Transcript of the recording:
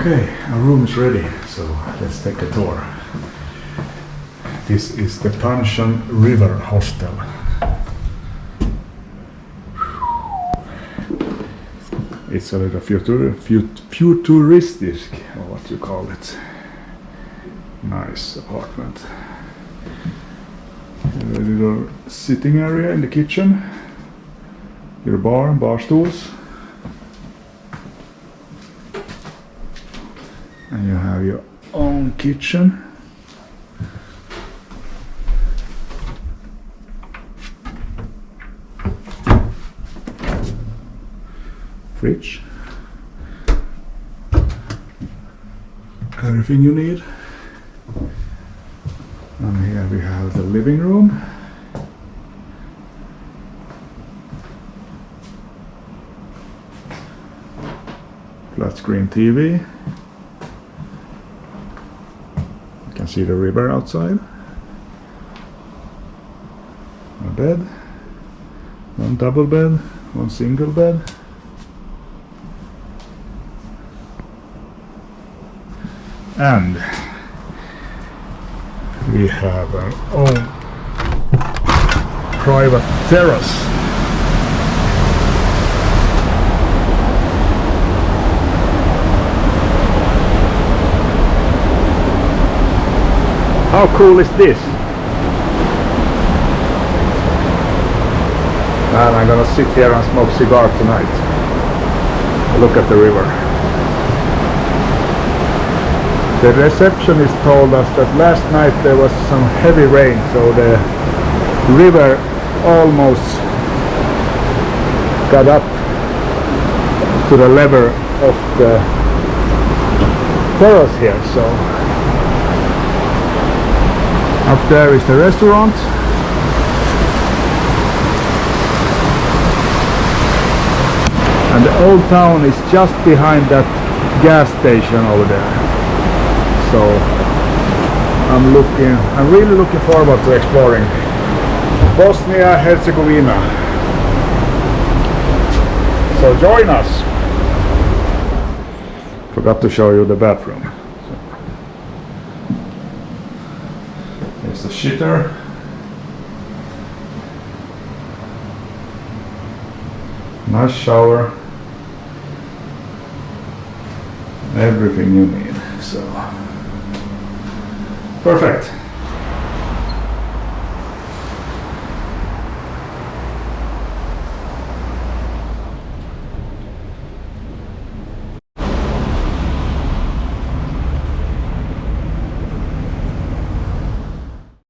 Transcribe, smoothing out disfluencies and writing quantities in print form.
Okay, our room is ready, so let's take a tour. This is the Pansion River Hostel. It's a little futuristic, or what you call it. Nice apartment. A little sitting area in the kitchen. Your bar stools. And you have your own kitchen. Fridge. Everything you need. And here we have the living room. Flat screen TV. You can see the river outside. A bed. One double bed. One single bed. And we have our own private terrace. How cool is this? And I'm gonna sit here and smoke cigar tonight. Look at the river. The receptionist told us that last night there was some heavy rain, so the river almost got up to the level of the terrace here. So up there is the restaurant. And the old town is just behind that gas station over there. So I'm really looking forward to exploring Bosnia-Herzegovina. So join us. Forgot to show you the bathroom. There's the shitter. Nice shower. Everything you need. So perfect.